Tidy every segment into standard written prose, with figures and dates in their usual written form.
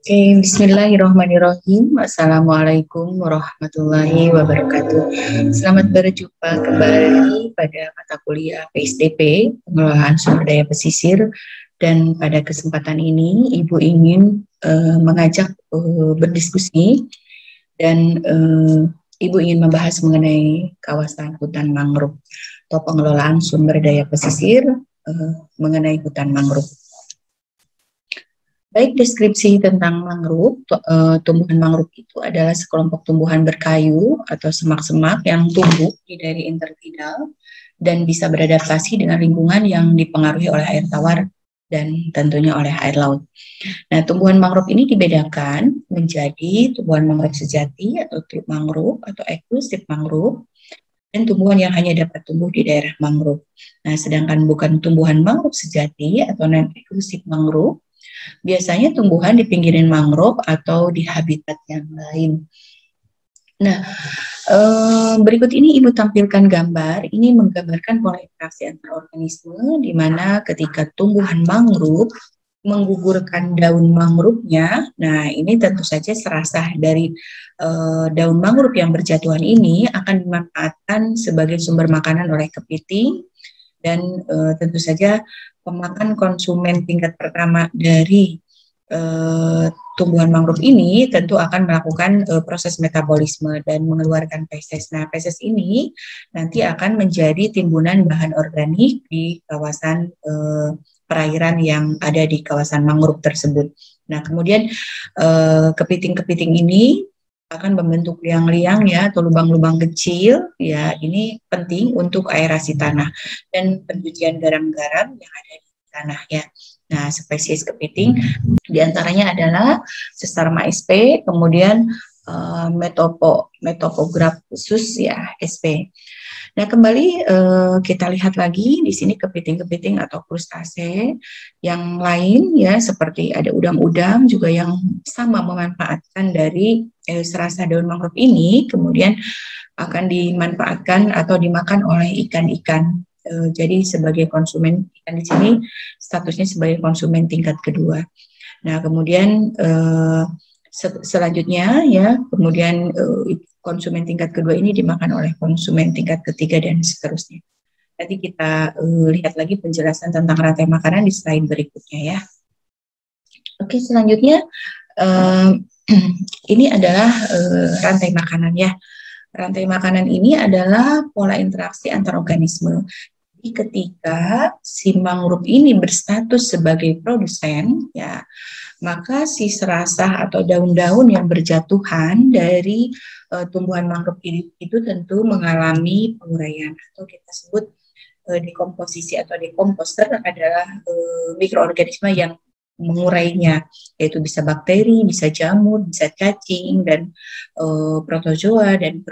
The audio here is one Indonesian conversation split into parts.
Bismillahirrahmanirrahim. Assalamualaikum warahmatullahi wabarakatuh. Selamat berjumpa kembali pada mata kuliah PSDP, Pengelolaan Sumber Daya Pesisir. Dan pada kesempatan ini, Ibu ingin mengajak berdiskusi dan Ibu ingin membahas mengenai kawasan hutan mangrove atau pengelolaan sumber daya pesisir mengenai hutan mangrove. Baik, deskripsi tentang mangrove, tumbuhan mangrove itu adalah sekelompok tumbuhan berkayu atau semak-semak yang tumbuh di daerah intertidal dan bisa beradaptasi dengan lingkungan yang dipengaruhi oleh air tawar dan tentunya oleh air laut. Nah, tumbuhan mangrove ini dibedakan menjadi tumbuhan mangrove sejati atau true mangrove atau eksklusif mangrove dan tumbuhan yang hanya dapat tumbuh di daerah mangrove. Nah, sedangkan bukan tumbuhan mangrove sejati atau non-eksklusif mangrove biasanya tumbuhan di pinggiran mangrove atau di habitat yang lain. Nah, berikut ini Ibu tampilkan gambar. Ini menggambarkan pola interaksi antar organisme, di mana ketika tumbuhan mangrove menggugurkan daun mangrove-nya, nah ini tentu saja serasah dari daun mangrove yang berjatuhan ini akan dimanfaatkan sebagai sumber makanan oleh kepiting, dan tentu saja pemakan konsumen tingkat pertama dari tumbuhan mangrove ini tentu akan melakukan proses metabolisme dan mengeluarkan feses. Nah, feses ini nanti akan menjadi timbunan bahan organik di kawasan perairan yang ada di kawasan mangrove tersebut. Nah, kemudian kepiting-kepiting ini akan membentuk liang-liang ya atau lubang-lubang kecil ya. Ini penting untuk aerasi tanah dan pencucian garam-garam yang ada di tanah ya. Nah, spesies kepiting diantaranya adalah Sesarma sp, kemudian Metopograph khusus ya sp. Nah, kembali kita lihat lagi di sini kepiting-kepiting atau krustase yang lain ya, seperti ada udang-udang juga yang sama memanfaatkan dari serasa daun mangrove ini, kemudian akan dimanfaatkan atau dimakan oleh ikan-ikan. Jadi sebagai konsumen ikan di sini statusnya sebagai konsumen tingkat kedua. Nah, kemudian selanjutnya ya, kemudian konsumen tingkat kedua ini dimakan oleh konsumen tingkat ketiga dan seterusnya. Nanti kita lihat lagi penjelasan tentang rantai makanan di slide berikutnya ya. Oke, selanjutnya ini adalah rantai makanan ya. Rantai makanan ini adalah pola interaksi antar organisme. Jadi ketika si mangrove ini berstatus sebagai produsen ya, maka si serasah atau daun-daun yang berjatuhan dari tumbuhan mangrove itu tentu mengalami penguraian atau kita sebut dekomposisi atau dekomposter adalah mikroorganisme yang mengurainya, yaitu bisa bakteri, bisa jamur, bisa cacing, dan protozoa dan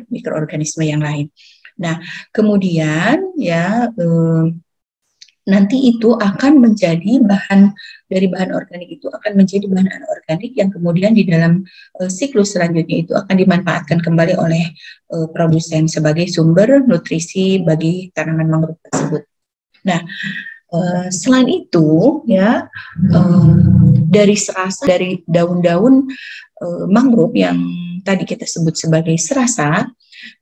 mikroorganisme yang lain. Nah, kemudian ya nanti itu akan menjadi bahan dari bahan organik itu akan menjadi bahan anorganik yang kemudian di dalam siklus selanjutnya itu akan dimanfaatkan kembali oleh produsen sebagai sumber nutrisi bagi tanaman mangrove tersebut. Nah, selain itu ya dari serasa dari daun-daun mangrove yang tadi kita sebut sebagai serasa,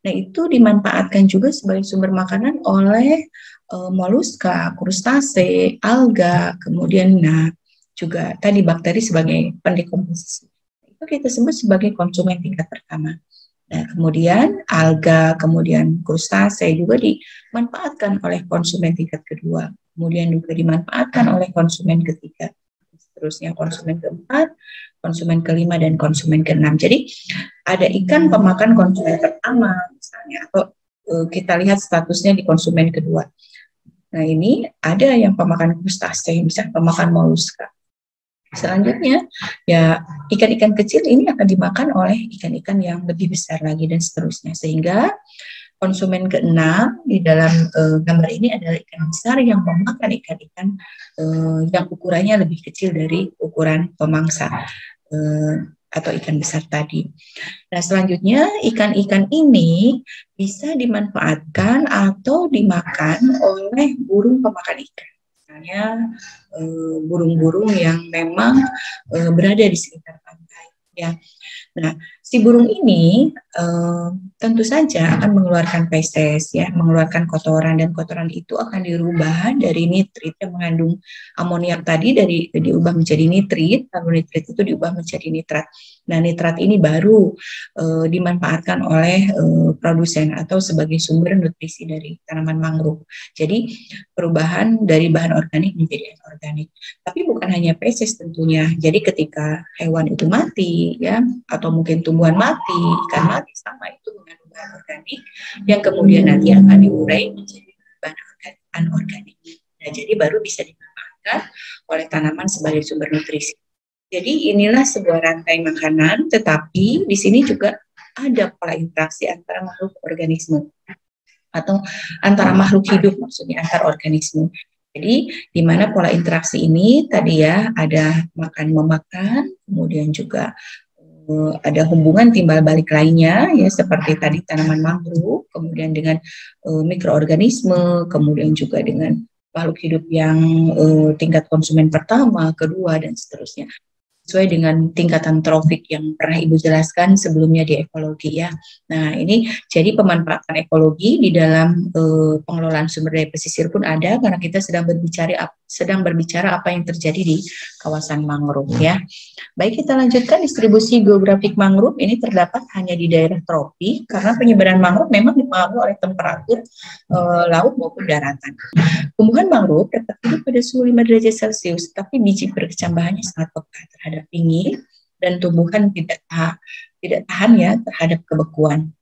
nah itu dimanfaatkan juga sebagai sumber makanan oleh moluska, krustase, alga, kemudian juga tadi bakteri sebagai pendekomposisi. Itu kita sebut sebagai konsumen tingkat pertama. Nah, kemudian alga, kemudian krustase juga dimanfaatkan oleh konsumen tingkat kedua. Kemudian juga dimanfaatkan oleh konsumen ketiga. Seterusnya konsumen keempat, konsumen kelima, dan konsumen keenam. Jadi ada ikan pemakan konsumen pertama misalnya, atau kita lihat statusnya di konsumen kedua. Nah, ini ada yang pemakan krustase, misalnya pemakan moluska. Selanjutnya, ya ikan-ikan kecil ini akan dimakan oleh ikan-ikan yang lebih besar lagi dan seterusnya. Sehingga konsumen keenam di dalam gambar ini adalah ikan besar yang memakan ikan-ikan yang ukurannya lebih kecil dari ukuran pemangsa atau ikan besar tadi. Nah, selanjutnya ikan-ikan ini bisa dimanfaatkan atau dimakan oleh burung pemakan ikan. misalnya burung-burung yang memang berada di sekitar pantai. Ya, nah si burung ini tentu saja akan mengeluarkan feses, ya, mengeluarkan kotoran, dan kotoran itu akan dirubah dari nitrit yang mengandung amoniak tadi diubah menjadi nitrit, lalu nitrit itu diubah menjadi nitrat. Nah, nitrat ini baru dimanfaatkan oleh produsen atau sebagai sumber nutrisi dari tanaman mangrove. Jadi perubahan dari bahan organik menjadi anorganik. Tapi bukan hanya feses tentunya. Jadi ketika hewan itu mati, ya, atau mungkin tumbuhan mati, ikan mati, sama itu mengandung bahan organik yang kemudian nanti akan diurai menjadi bahan anorganik. Nah, jadi baru bisa dimanfaatkan oleh tanaman sebagai sumber nutrisi. Jadi inilah sebuah rantai makanan, tetapi di sini juga ada pola interaksi antara makhluk organisme atau antara makhluk hidup, maksudnya antar organisme. Jadi di mana pola interaksi ini tadi ya ada makan memakan, kemudian juga ada hubungan timbal balik lainnya ya seperti tadi tanaman mangrove, kemudian dengan mikroorganisme, kemudian juga dengan makhluk hidup yang tingkat konsumen pertama, kedua, dan seterusnya, sesuai dengan tingkatan trofik yang pernah Ibu jelaskan sebelumnya di ekologi ya. Nah, ini jadi pemanfaatan ekologi di dalam pengelolaan sumber daya pesisir pun ada, karena kita sedang berbicara apa yang terjadi di kawasan mangrove ya. Baik, kita lanjutkan. Distribusi geografik mangrove ini terdapat hanya di daerah tropis karena penyebaran mangrove memang dipengaruhi oleh temperatur laut maupun daratan. Tumbuhan mangrove dapat hidup pada suhu 5 derajat Celcius, tapi biji berkecambahannya sangat peka terhadap dingin dan tumbuhan tidak tahan ya terhadap kebekuan.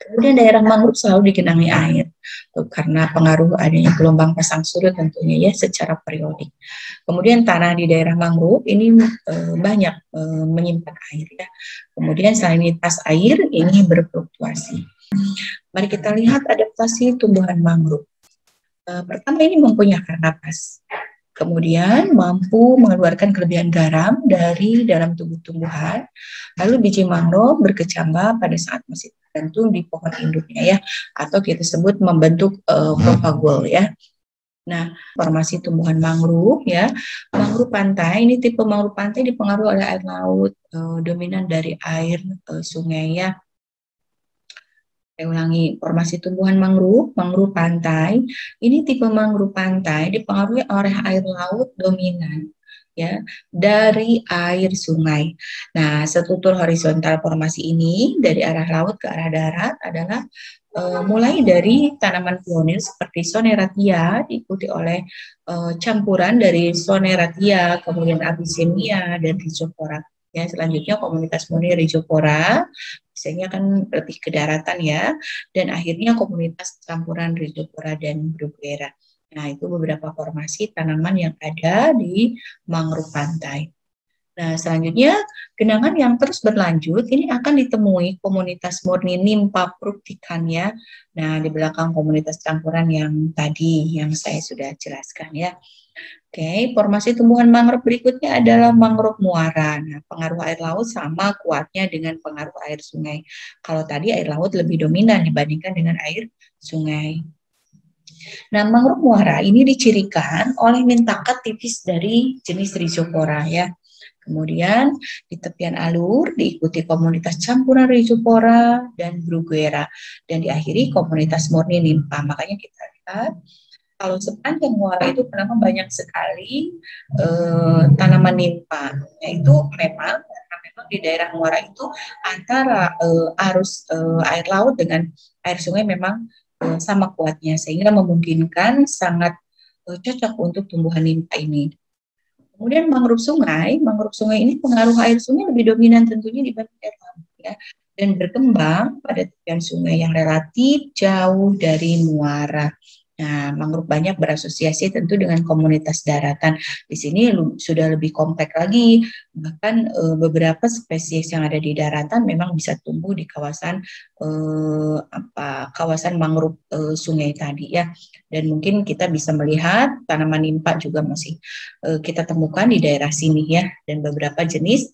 Kemudian daerah mangrove selalu digenangi air karena pengaruh adanya gelombang pasang surut tentunya ya secara periodik. Kemudian tanah di daerah mangrove ini banyak menyimpan air ya. Kemudian salinitas air ini berfluktuasi. Mari kita lihat adaptasi tumbuhan mangrove. Pertama, ini mempunyai akar napas. Kemudian mampu mengeluarkan kelebihan garam dari dalam tubuh tumbuhan. Lalu biji mangrove berkecambah pada saat masih tergantung di pohon induknya ya, atau kita sebut membentuk propagule ya. Nah, formasi tumbuhan mangrove ya. Mangrove pantai, ini tipe mangrove pantai dipengaruhi oleh air laut, dominan dari air sungai ya. Saya ulangi, formasi tumbuhan mangrove pantai. Ini tipe mangrove pantai dipengaruhi oleh air laut dominan ya dari air sungai. Nah, struktur horizontal formasi ini dari arah laut ke arah darat adalah mulai dari tanaman pionir seperti Soneratia, diikuti oleh campuran dari Soneratia, kemudian Abyssiniana dan Rhizopora. Ya, selanjutnya komunitas murni Rhizopora, biasanya kan lebih ke daratan ya, dan akhirnya komunitas campuran Rhizopora dan Bruguera. Nah, itu beberapa formasi tanaman yang ada di mangrove pantai. Nah, selanjutnya genangan yang terus berlanjut ini akan ditemui komunitas murni Nympha fructicans. Nah, di belakang komunitas campuran yang tadi yang saya sudah jelaskan ya. Oke, formasi tumbuhan mangrove berikutnya adalah mangrove muara. Nah, pengaruh air laut sama kuatnya dengan pengaruh air sungai. Kalau tadi air laut lebih dominan dibandingkan dengan air sungai. Nah, mangrove muara ini dicirikan oleh mintakat tipis dari jenis Rhizopora ya. Kemudian di tepian alur diikuti komunitas campuran Rhizopora dan Bruguera, dan diakhiri komunitas murni Nympha. Makanya kita lihat kalau sepanjang muara itu memang banyak sekali tanaman Nympha. Yaitu memang di daerah muara itu antara arus air laut dengan air sungai memang sama kuatnya, sehingga memungkinkan sangat cocok untuk tumbuhan Nympha ini. Kemudian mangrove sungai ini pengaruh air sungai lebih dominan tentunya dibanding air laut ya, dan berkembang pada tepian sungai yang relatif jauh dari muara. Nah, mangrove banyak berasosiasi tentu dengan komunitas daratan. Di sini sudah lebih kompleks lagi, bahkan beberapa spesies yang ada di daratan memang bisa tumbuh di kawasan kawasan mangrove sungai tadi ya. Dan mungkin kita bisa melihat tanaman Nympha juga masih kita temukan di daerah sini ya, dan beberapa jenis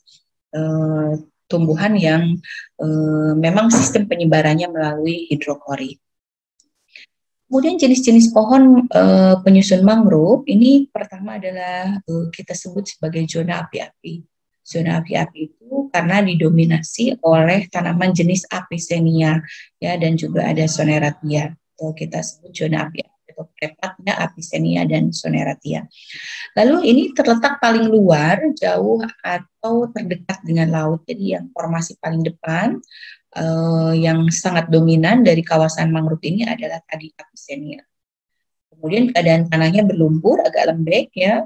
tumbuhan yang memang sistem penyebarannya melalui hidrokorit. Kemudian jenis-jenis pohon penyusun mangrove ini pertama adalah kita sebut sebagai zona api-api. Zona api-api itu karena didominasi oleh tanaman jenis Avicennia ya, dan juga ada Soneratia. Atau kita sebut zona api-api atau prepatnya Avicennia dan Soneratia. Lalu ini terletak paling luar, jauh atau terdekat dengan laut. Jadi yang formasi paling depan yang sangat dominan dari kawasan mangrove ini adalah tadi Avicennia. Kemudian keadaan tanahnya berlumpur, agak lembek ya,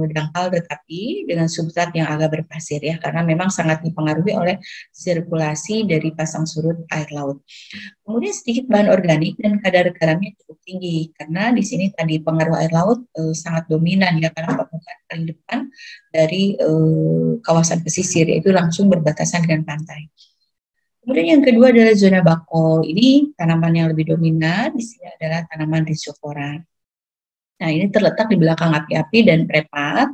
dangkal tetapi dengan substrat yang agak berpasir ya, karena memang sangat dipengaruhi oleh sirkulasi dari pasang surut air laut. Kemudian sedikit bahan organik dan kadar garamnya cukup tinggi, karena di sini tadi pengaruh air laut sangat dominan ya, karena permukaan paling depan dari kawasan pesisir, yaitu langsung berbatasan dengan pantai. Kemudian yang kedua adalah zona bakau. Ini tanaman yang lebih dominan di sini adalah tanaman Rhizopora. Nah, ini terletak di belakang api-api dan prepat,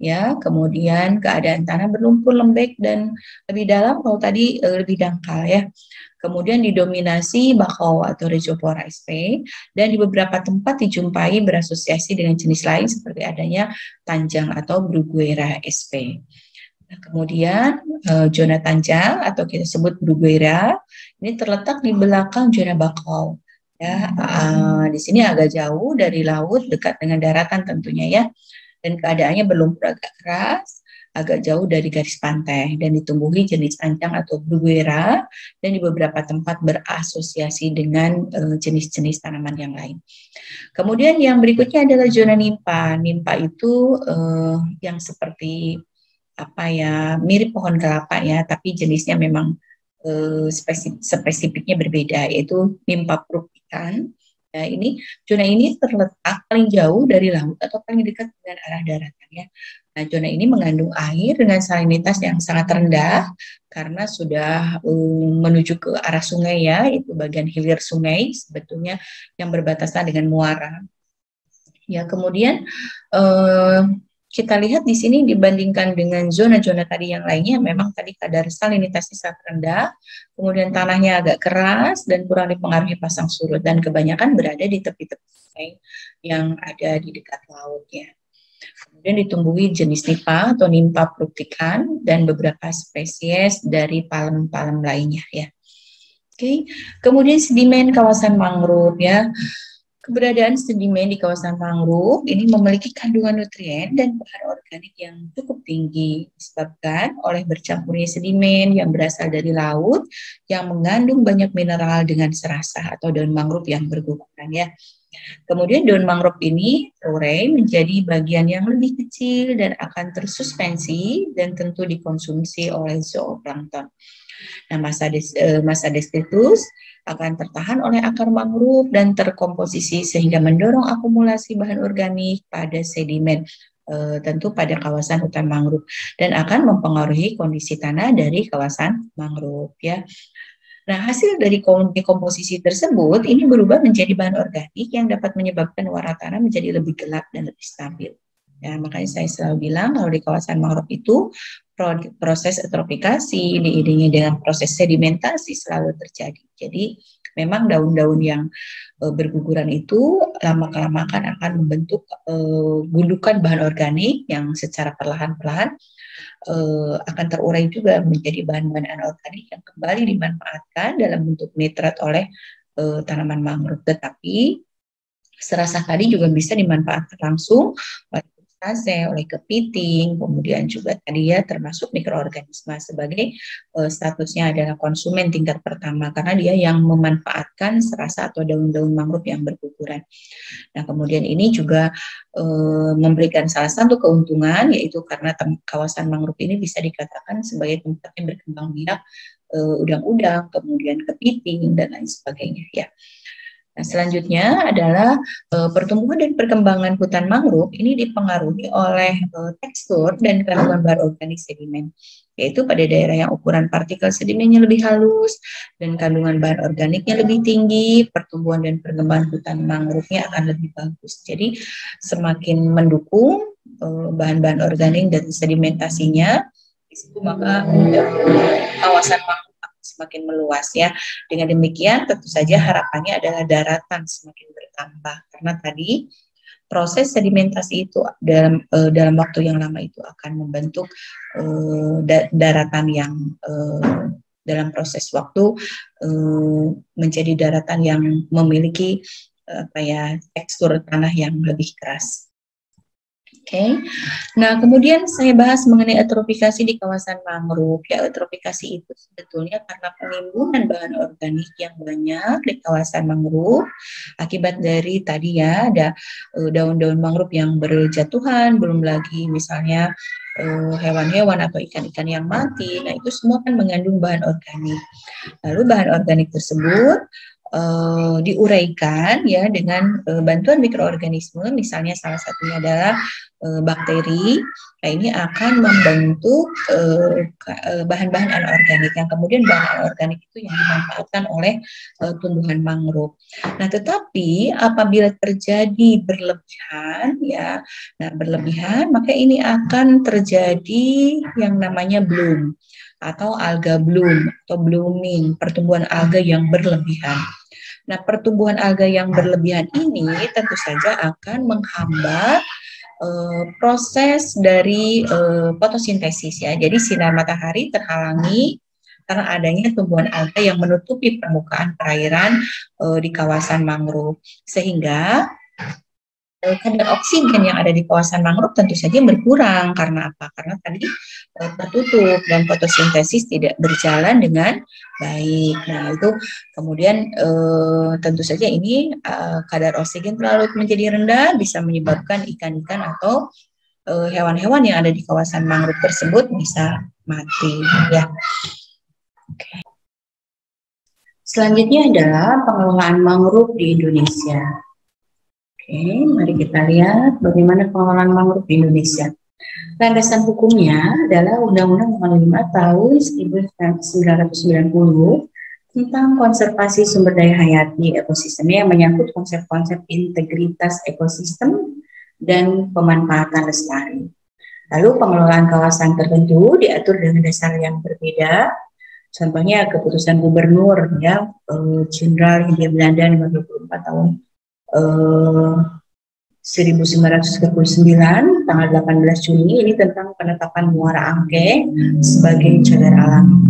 ya. Kemudian keadaan tanah berlumpur lembek dan lebih dalam, kalau tadi lebih dangkal, ya. Kemudian didominasi bakau atau Rhizopora sp, dan di beberapa tempat dijumpai berasosiasi dengan jenis lain seperti adanya tanjang atau Bruguera sp. Nah, kemudian zona tanjang atau kita sebut Bruguera ini terletak di belakang zona bakau. Ya, di sini agak jauh dari laut, dekat dengan daratan tentunya ya, dan keadaannya berlumpur agak keras, agak jauh dari garis pantai, dan ditumbuhi jenis tanjang atau Bruguera, dan di beberapa tempat berasosiasi dengan jenis-jenis tanaman yang lain. Kemudian yang berikutnya adalah zona nimpa. Nimpa itu yang seperti apa ya, mirip pohon kelapa ya, tapi jenisnya memang spesifiknya berbeda, yaitu nimpa prupikan. Nah, zona ini terletak paling jauh dari laut atau paling dekat dengan arah daratan ya. Nah, zona ini mengandung air dengan salinitas yang sangat rendah karena sudah menuju ke arah sungai ya, itu bagian hilir sungai sebetulnya yang berbatasan dengan muara. Ya, kemudian kita lihat di sini dibandingkan dengan zona-zona tadi yang lainnya, memang tadi kadar salinitasnya sangat rendah, kemudian tanahnya agak keras dan kurang dipengaruhi pasang surut, dan kebanyakan berada di tepi-tepi sungai yang ada di dekat laut ya. Kemudian ditumbuhi jenis nipa atau nimpa prupikan dan beberapa spesies dari palem-palem lainnya ya. Oke, kemudian sedimen kawasan mangrove ya. Keberadaan sedimen di kawasan mangrove ini memiliki kandungan nutrien dan bahan organik yang cukup tinggi disebabkan oleh bercampurnya sedimen yang berasal dari laut yang mengandung banyak mineral dengan serasa atau daun mangrove yang berguguran ya. Kemudian daun mangrove ini terurai menjadi bagian yang lebih kecil dan akan tersuspensi dan tentu dikonsumsi oleh zooplankton. Nah, massa detritus akan tertahan oleh akar mangrove dan terkomposisi sehingga mendorong akumulasi bahan organik pada sedimen, tentu pada kawasan hutan mangrove, dan akan mempengaruhi kondisi tanah dari kawasan mangrove ya. Nah, hasil dari komposisi tersebut ini berubah menjadi bahan organik yang dapat menyebabkan warna tanah menjadi lebih gelap dan lebih stabil. Ya, makanya saya selalu bilang kalau di kawasan mangrove itu proses eutrofikasi diiringi dengan proses sedimentasi selalu terjadi. Jadi memang daun-daun yang berguguran itu lama-kelamaan akan membentuk gundukan bahan organik yang secara perlahan-lahan akan terurai juga menjadi bahan-bahan anorganik yang kembali dimanfaatkan dalam bentuk nitrat oleh tanaman mangrove. Tetapi serasa tadi juga bisa dimanfaatkan langsung oleh kepiting, kemudian juga tadi ya termasuk mikroorganisme sebagai statusnya adalah konsumen tingkat pertama karena dia yang memanfaatkan serasa atau daun-daun mangrove yang berguguran. Nah, kemudian ini juga memberikan salah satu keuntungan, yaitu karena kawasan mangrove ini bisa dikatakan sebagai tempat yang berkembang biak udang-udang, kemudian kepiting dan lain sebagainya ya. Nah, selanjutnya adalah pertumbuhan dan perkembangan hutan mangrove ini dipengaruhi oleh tekstur dan kandungan bahan organik sedimen, yaitu pada daerah yang ukuran partikel sedimennya lebih halus dan kandungan bahan organiknya lebih tinggi, pertumbuhan dan perkembangan hutan mangrove-nya akan lebih bagus. Jadi semakin mendukung bahan-bahan organik dan sedimentasinya, di situ maka kawasan mangrove semakin meluas ya. Dengan demikian tentu saja harapannya adalah daratan semakin bertambah karena tadi proses sedimentasi itu dalam waktu yang lama itu akan membentuk daratan yang dalam proses waktu menjadi daratan yang memiliki tekstur tanah yang lebih keras. Oke. Nah, kemudian saya bahas mengenai eutrofikasi di kawasan mangrove. Ya, eutrofikasi itu sebetulnya karena penimbunan bahan organik yang banyak di kawasan mangrove akibat dari tadi ya ada daun-daun mangrove yang berjatuhan, belum lagi misalnya hewan-hewan atau ikan-ikan yang mati. Nah, itu semua kan mengandung bahan organik. Lalu bahan organik tersebut diuraikan ya dengan bantuan mikroorganisme, misalnya salah satunya adalah bakteri. Nah, ini akan membentuk bahan-bahan anorganik yang kemudian bahan anorganik itu yang dimanfaatkan oleh tumbuhan mangrove. Nah, tetapi apabila terjadi berlebihan ya, nah berlebihan maka ini akan terjadi yang namanya bloom atau alga bloom atau blooming, pertumbuhan alga yang berlebihan. Nah, pertumbuhan alga yang berlebihan ini tentu saja akan menghambat proses dari fotosintesis ya. Jadi sinar matahari terhalangi karena adanya tumbuhan alga yang menutupi permukaan perairan di kawasan mangrove, sehingga kadar oksigen yang ada di kawasan mangrove tentu saja berkurang. Karena apa? Karena tadi tertutup dan fotosintesis tidak berjalan dengan baik. Nah, itu kemudian tentu saja ini kadar oksigen terlalu menjadi rendah bisa menyebabkan ikan-ikan atau hewan-hewan yang ada di kawasan mangrove tersebut bisa mati ya. Oke. Selanjutnya adalah pengelolaan mangrove di Indonesia. Oke, mari kita lihat bagaimana pengelolaan mangrove di Indonesia. Landasan hukumnya adalah Undang-Undang Nomor 5 Tahun 1990 tentang konservasi sumber daya hayati ekosistem yang menyangkut konsep-konsep integritas ekosistem dan pemanfaatan lestari. Lalu pengelolaan kawasan tertentu diatur dengan dasar yang berbeda. Contohnya keputusan gubernur ya Jenderal Hindia Belanda nomor 24 tahun 1939 tanggal 18 Juni ini tentang penetapan Muara Angke sebagai cagar alam.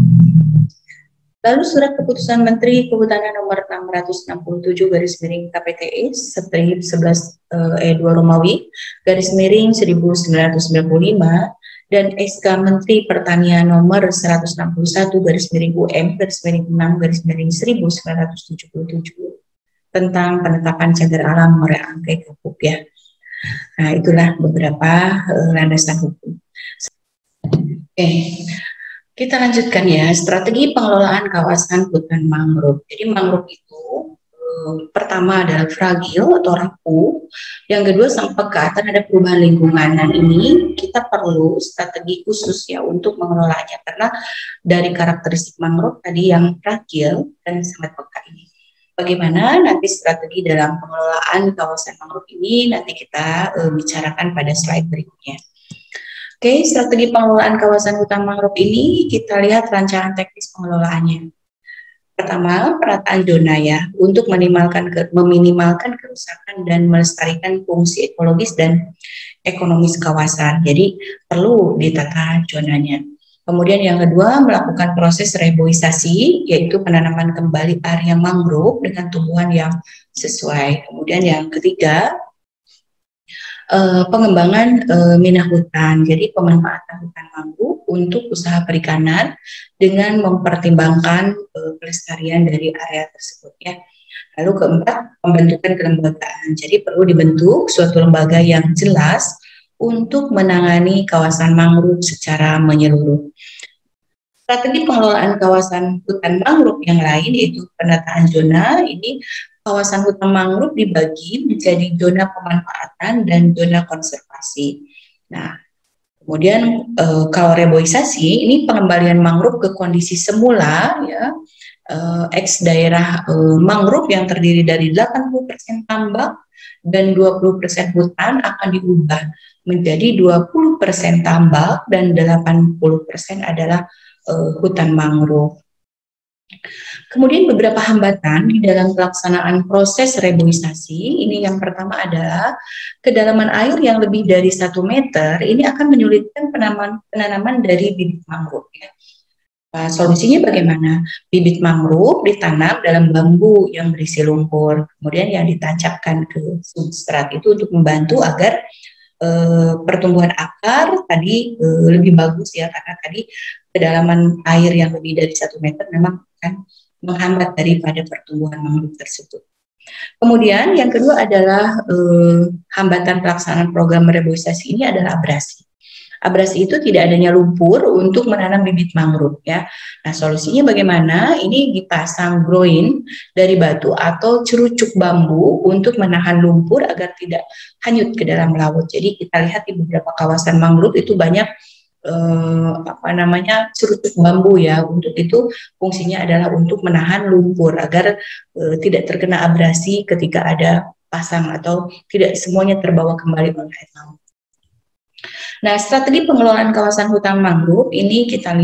Lalu surat keputusan Menteri Kehutanan nomor 667 garis miring KPTI strip 11 E2 Romawi garis miring 1995 dan SK Menteri Pertanian nomor 161 garis miring UM garis miring 6 garis miring 1977 tentang penetapan cagar alam Muara Angke Kapuk ya. Nah, itulah beberapa landasan hukum. Oke, kita lanjutkan ya, strategi pengelolaan kawasan hutan mangrove. Jadi mangrove itu pertama adalah fragil atau rapuh, yang kedua sang peka terhadap perubahan lingkungan. Dan ini kita perlu strategi khusus ya untuk mengelolanya karena dari karakteristik mangrove tadi yang fragil dan sangat peka ini. Bagaimana nanti strategi dalam pengelolaan kawasan mangrove ini nanti kita bicarakan pada slide berikutnya. Oke, strategi pengelolaan kawasan hutan mangrove ini kita lihat rancangan teknis pengelolaannya. Pertama, penataan zona ya untuk meminimalkan kerusakan dan melestarikan fungsi ekologis dan ekonomis kawasan. Jadi perlu ditata zonanya. Kemudian yang kedua, melakukan proses reboisasi, yaitu penanaman kembali area mangrove dengan tumbuhan yang sesuai. Kemudian yang ketiga, pengembangan minah hutan, jadi pemanfaatan hutan mangrove untuk usaha perikanan dengan mempertimbangkan pelestarian dari area tersebut ya. Lalu keempat, pembentukan kelembagaan, jadi perlu dibentuk suatu lembaga yang jelas untuk menangani kawasan mangrove secara menyeluruh. Strategi pengelolaan kawasan hutan mangrove yang lain yaitu penataan zona. Ini kawasan hutan mangrove dibagi menjadi zona pemanfaatan dan zona konservasi. Nah, kemudian kalau reboisasi ini pengembalian mangrove ke kondisi semula ya. Eks daerah mangrove yang terdiri dari 80% tambak dan 20% hutan akan diubah menjadi 20% tambak dan 80% adalah hutan mangrove. Kemudian beberapa hambatan di dalam pelaksanaan proses reboisasi, ini yang pertama adalah kedalaman air yang lebih dari 1 meter, ini akan menyulitkan penanaman dari bibit mangrove. Ya. Nah, solusinya bagaimana? Bibit mangrove ditanam dalam bambu yang berisi lumpur, kemudian yang ditancapkan ke substrat itu untuk membantu agar pertumbuhan akar tadi lebih bagus ya, karena tadi kedalaman air yang lebih dari 1 meter memang akan menghambat daripada pertumbuhan mangrove tersebut. Kemudian yang kedua adalah hambatan pelaksanaan program reboisasi ini adalah abrasi. Abrasi itu tidak adanya lumpur untuk menanam bibit mangrove ya. Nah, solusinya bagaimana? Ini dipasang groin dari batu atau cerucuk bambu untuk menahan lumpur agar tidak hanyut ke dalam laut. Jadi kita lihat di beberapa kawasan mangrove itu banyak cerucuk bambu ya. Untuk itu fungsinya adalah untuk menahan lumpur agar tidak terkena abrasi ketika ada pasang atau tidak semuanya terbawa kembali oleh air laut. Nah, strategi pengelolaan kawasan hutan mangrove ini kita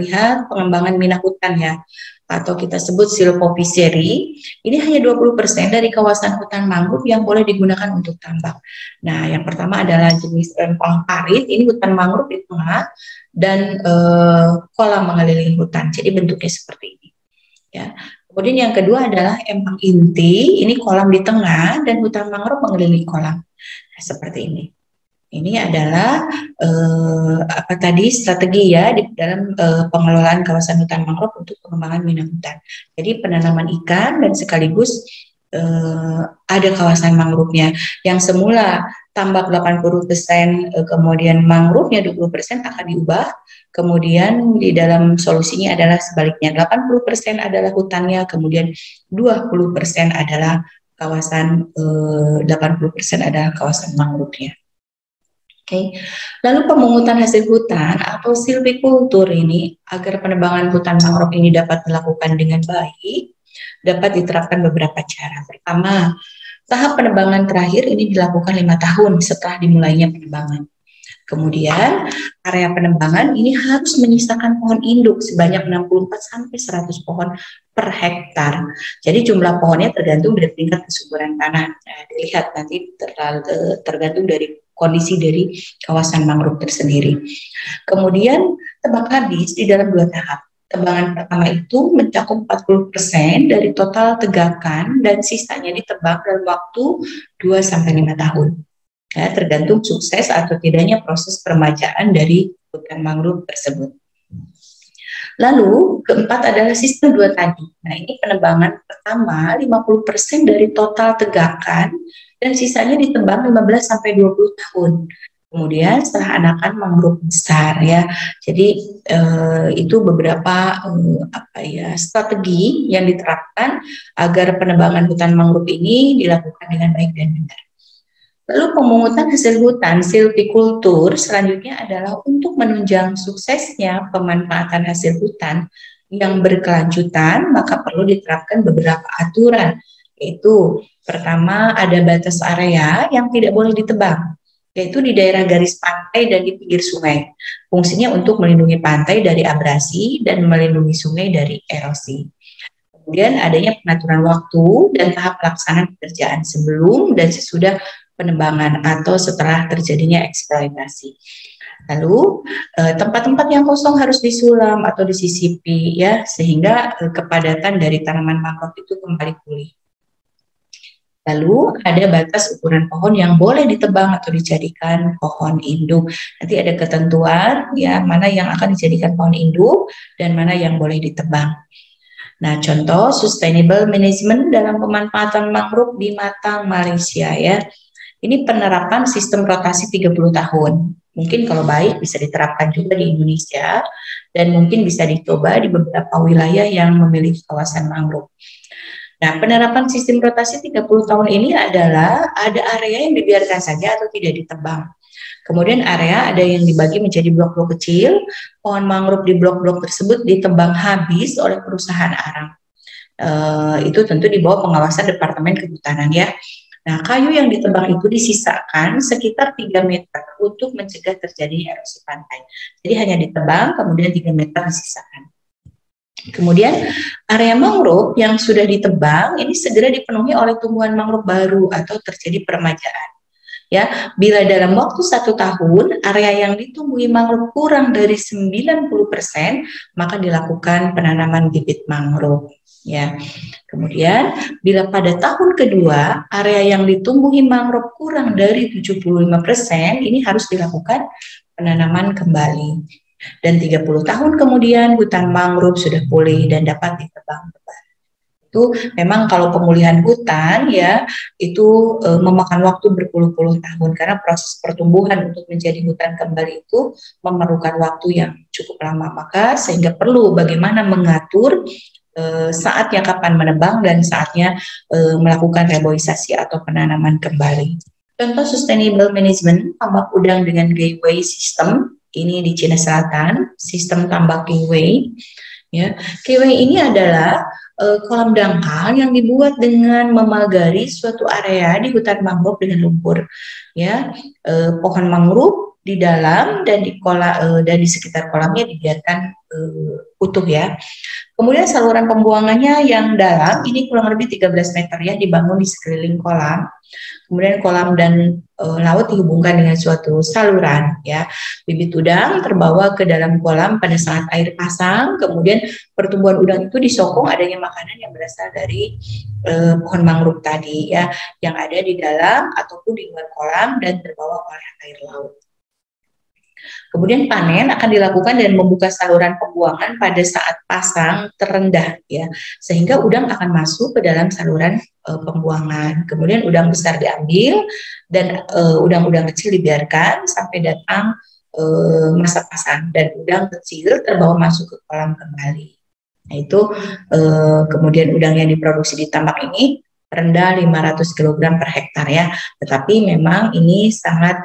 lihat pengembangan minat hutan ya, atau kita sebut silvopiceri. Ini hanya 20% dari kawasan hutan mangrove yang boleh digunakan untuk tambak. Nah, yang pertama adalah jenis rempang parit, ini hutan mangrove di tengah dan kolam mengelilingi hutan. Jadi bentuknya seperti ini. Ya. Kemudian yang kedua adalah empang inti, ini kolam di tengah dan hutan mangrove mengelilingi kolam. Nah, seperti ini. Ini adalah strategi ya di dalam pengelolaan kawasan hutan mangrove untuk pengembangan minat hutan. Jadi penanaman ikan dan sekaligus ada kawasan mangrove-nya yang semula tambak 80%, kemudian mangrove-nya 20% akan diubah. Kemudian di dalam solusinya adalah sebaliknya, 80% adalah hutannya, kemudian 20% adalah kawasan 80% adalah kawasan mangrove-nya. Oke. Lalu pemungutan hasil hutan atau silvikultur ini agar penebangan hutan mangrove ini dapat dilakukan dengan baik, dapat diterapkan beberapa cara. Pertama, tahap penebangan terakhir ini dilakukan 5 tahun setelah dimulainya penebangan. Kemudian area penebangan ini harus menyisakan pohon induk sebanyak 64 sampai 100 pohon per hektar. Jadi jumlah pohonnya tergantung dari tingkat kesuburan tanah. Nah, dilihat nanti tergantung dari kondisi dari kawasan mangrove tersendiri. Kemudian tebang habis di dalam 2 tahap. Tebangan pertama itu mencakup 40% dari total tegakan dan sisanya ditebang dalam waktu 2-5 tahun. Ya, tergantung sukses atau tidaknya proses peremajaan dari hutan mangrove tersebut. Lalu keempat adalah sistem 2 tadi. Nah, ini penebangan pertama 50% dari total tegakan dan sisanya ditebang 15-20 tahun. Kemudian setelah anakan mangrove besar ya. Jadi itu beberapa strategi yang diterapkan agar penebangan hutan mangrove ini dilakukan dengan baik dan benar. Lalu pemungutan hasil hutan silvikultur selanjutnya adalah untuk menunjang suksesnya pemanfaatan hasil hutan yang berkelanjutan, maka perlu diterapkan beberapa aturan, yaitu pertama ada batas area yang tidak boleh ditebang, yaitu di daerah garis pantai dan di pinggir sungai. Fungsinya untuk melindungi pantai dari abrasi dan melindungi sungai dari erosi. Kemudian adanya pengaturan waktu dan tahap pelaksanaan pekerjaan sebelum dan sesudah penebangan atau setelah terjadinya eksploitasi. Lalu tempat-tempat yang kosong harus disulam atau disisipi ya, sehingga kepadatan dari tanaman mangrove itu kembali pulih. Lalu ada batas ukuran pohon yang boleh ditebang atau dijadikan pohon induk. Nanti ada ketentuan ya, mana yang akan dijadikan pohon induk dan mana yang boleh ditebang. Nah, contoh sustainable management dalam pemanfaatan mangrove di Matang, Malaysia ya. Ini penerapan sistem rotasi 30 tahun. Mungkin kalau baik bisa diterapkan juga di Indonesia dan mungkin bisa dicoba di beberapa wilayah yang memiliki kawasan mangrove. Nah, penerapan sistem rotasi 30 tahun ini adalah ada area yang dibiarkan saja atau tidak ditebang. Kemudian area ada yang dibagi menjadi blok-blok kecil, pohon mangrove di blok-blok tersebut ditebang habis oleh perusahaan arang. Itu tentu di bawah pengawasan Departemen Kehutanan ya. Nah, kayu yang ditebang itu disisakan sekitar 3 meter untuk mencegah terjadinya erosi pantai. Jadi hanya ditebang, kemudian 3 meter disisakan. Kemudian area mangrove yang sudah ditebang ini segera dipenuhi oleh tumbuhan mangrove baru atau terjadi peremajaan. Ya, bila dalam waktu 1 tahun area yang ditumbuhi mangrove kurang dari 90%, maka dilakukan penanaman bibit mangrove. Ya, kemudian bila pada tahun kedua area yang ditumbuhi mangrove kurang dari 75%, ini harus dilakukan penanaman kembali. Dan 30 tahun kemudian hutan mangrove sudah pulih dan dapat ditebang kembali. Itu memang kalau pemulihan hutan ya itu memakan waktu berpuluh-puluh tahun karena proses pertumbuhan untuk menjadi hutan kembali itu memerlukan waktu yang cukup lama, maka sehingga perlu bagaimana mengatur saatnya kapan menebang dan saatnya melakukan reboisasi atau penanaman kembali. Contoh sustainable management tambak udang dengan gateway system ini di Cina Selatan, sistem tambak gateway. Ya, gateway ini adalah kolam dangkal yang dibuat dengan memagari suatu area di hutan mangrove dengan lumpur. Ya, pohon mangrove di dalam dan dan di sekitar kolamnya dibiarkan utuh ya. Kemudian saluran pembuangannya yang dalam ini kurang lebih 13 meter ya, dibangun di sekeliling kolam. Kemudian kolam dan laut dihubungkan dengan suatu saluran ya. Bibit udang terbawa ke dalam kolam pada saat air pasang, kemudian pertumbuhan udang itu disokong adanya makanan yang berasal dari pohon mangrove tadi ya, yang ada di dalam ataupun di luar kolam dan terbawa oleh air laut. Kemudian panen akan dilakukan dan membuka saluran pembuangan pada saat pasang terendah ya, sehingga udang akan masuk ke dalam saluran pembuangan. Kemudian udang besar diambil dan udang-udang kecil dibiarkan sampai datang masa pasang dan udang kecil terbawa masuk ke kolam kembali. Nah itu kemudian udang yang diproduksi di tambak ini rendah 500 kg per hektar ya, tetapi memang ini sangat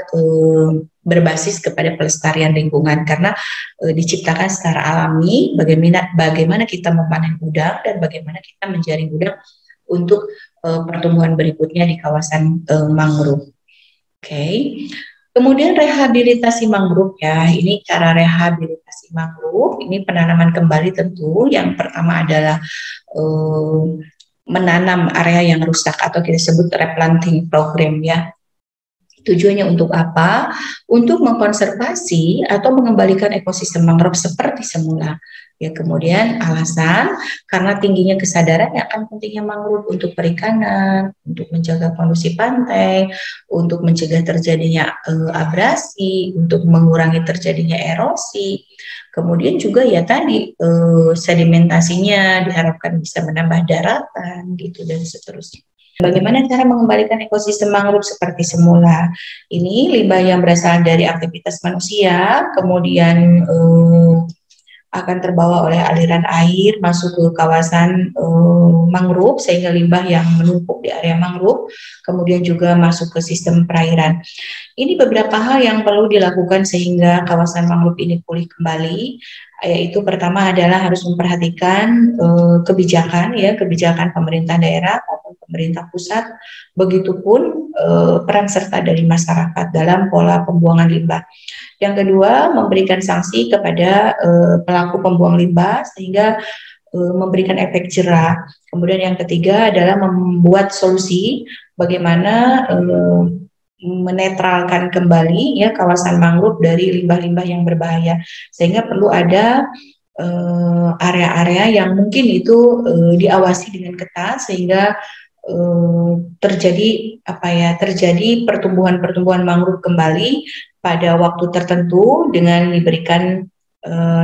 berbasis kepada pelestarian lingkungan karena diciptakan secara alami bagaimana kita memanen udang dan bagaimana kita menjaring udang untuk pertumbuhan berikutnya di kawasan mangrove. Oke. Kemudian rehabilitasi mangrove ya, ini cara rehabilitasi mangrove, ini penanaman kembali tentu. Yang pertama adalah menanam area yang rusak atau kita sebut replanting program ya. Tujuannya untuk apa? Untuk mengkonservasi atau mengembalikan ekosistem mangrove seperti semula. Ya, kemudian alasan karena tingginya kesadaran akan pentingnya mangrove untuk perikanan, untuk menjaga kondisi pantai, untuk mencegah terjadinya abrasi, untuk mengurangi terjadinya erosi. Kemudian juga ya tadi sedimentasinya diharapkan bisa menambah daratan gitu dan seterusnya. Bagaimana cara mengembalikan ekosistem mangrove seperti semula? Ini limbah yang berasal dari aktivitas manusia, kemudian akan terbawa oleh aliran air masuk ke kawasan mangrove sehingga limbah yang menumpuk di area mangrove kemudian juga masuk ke sistem perairan. Ini beberapa hal yang perlu dilakukan sehingga kawasan mangrove ini pulih kembali, yaitu pertama adalah harus memperhatikan kebijakan pemerintah daerah maupun pemerintah pusat, begitupun peran serta dari masyarakat dalam pola pembuangan limbah. Yang kedua, memberikan sanksi kepada pelaku pembuang limbah sehingga memberikan efek jerah. Kemudian yang ketiga adalah membuat solusi bagaimana menetralkan kembali ya kawasan mangrove dari limbah-limbah yang berbahaya, sehingga perlu ada area-area yang mungkin itu diawasi dengan ketat sehingga terjadi pertumbuhan mangrove kembali pada waktu tertentu dengan diberikan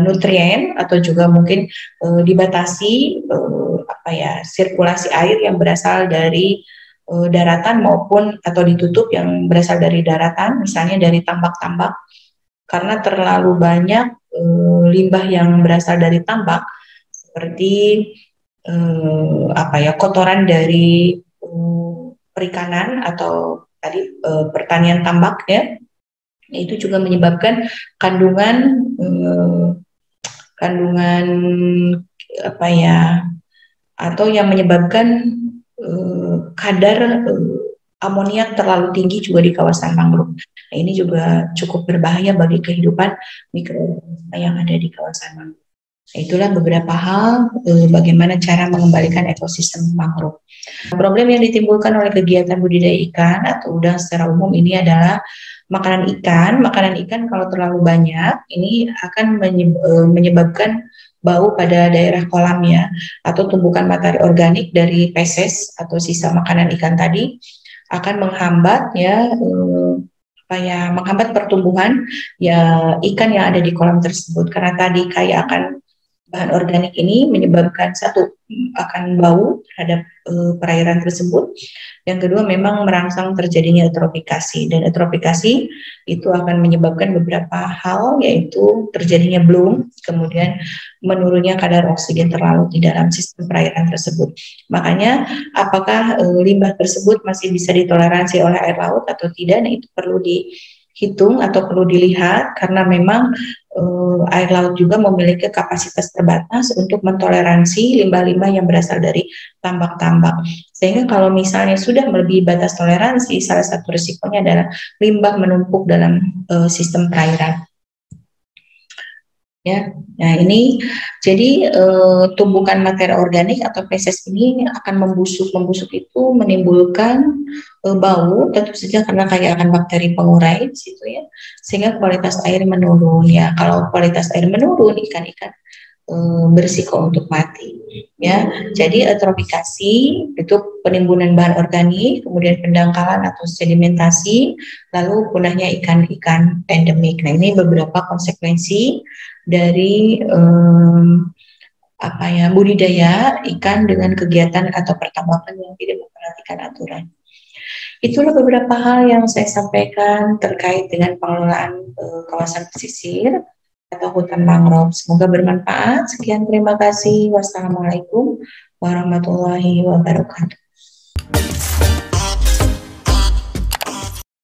nutrien atau juga mungkin dibatasi sirkulasi air yang berasal dari daratan maupun atau ditutup yang berasal dari daratan, misalnya dari tambak-tambak, karena terlalu banyak limbah yang berasal dari tambak seperti kotoran dari perikanan atau tadi pertanian tambak ya, itu juga menyebabkan kandungan atau yang menyebabkan kadar amoniak terlalu tinggi juga di kawasan mangrove. Nah, ini juga cukup berbahaya bagi kehidupan mikroorganisme yang ada di kawasan mangrove. Itulah beberapa hal bagaimana cara mengembalikan ekosistem mangrove. Problem yang ditimbulkan oleh kegiatan budidaya ikan atau udang secara umum ini adalah makanan ikan. Makanan ikan kalau terlalu banyak ini akan menyebabkan bau pada daerah kolamnya atau tumbukan materi organik dari feses atau sisa makanan ikan tadi akan menghambat ya menghambat pertumbuhan ya ikan yang ada di kolam tersebut karena tadi kaya akan bahan organik ini menyebabkan satu akan bau terhadap perairan tersebut. Yang kedua memang merangsang terjadinya eutrofikasi dan eutrofikasi itu akan menyebabkan beberapa hal yaitu terjadinya bloom, kemudian menurunnya kadar oksigen terlalu di dalam sistem perairan tersebut. Makanya apakah limbah tersebut masih bisa ditoleransi oleh air laut atau tidak? Nah itu perlu dihitung atau perlu dilihat karena memang air laut juga memiliki kapasitas terbatas untuk mentoleransi limbah-limbah yang berasal dari tambak-tambak. Sehingga kalau misalnya sudah melebihi batas toleransi, salah satu risikonya adalah limbah menumpuk dalam sistem perairan. Ya, nah ini jadi tumbukan materi organik atau feses ini akan membusuk. Membusuk itu menimbulkan bau, tentu saja karena kaya akan bakteri pengurai di situ ya, sehingga kualitas air menurun ya. Kalau kualitas air menurun, ikan-ikan berisiko untuk mati ya. Jadi eutrofikasi itu penimbunan bahan organik, kemudian pendangkalan atau sedimentasi, lalu punahnya ikan-ikan endemik. Nah ini beberapa konsekuensi dari budidaya ikan dengan kegiatan atau pertambangan yang tidak memperhatikan aturan. Itulah beberapa hal yang saya sampaikan terkait dengan pengelolaan kawasan pesisir atau hutan mangrove. Semoga bermanfaat. Sekian, terima kasih. Wassalamualaikum warahmatullahi wabarakatuh.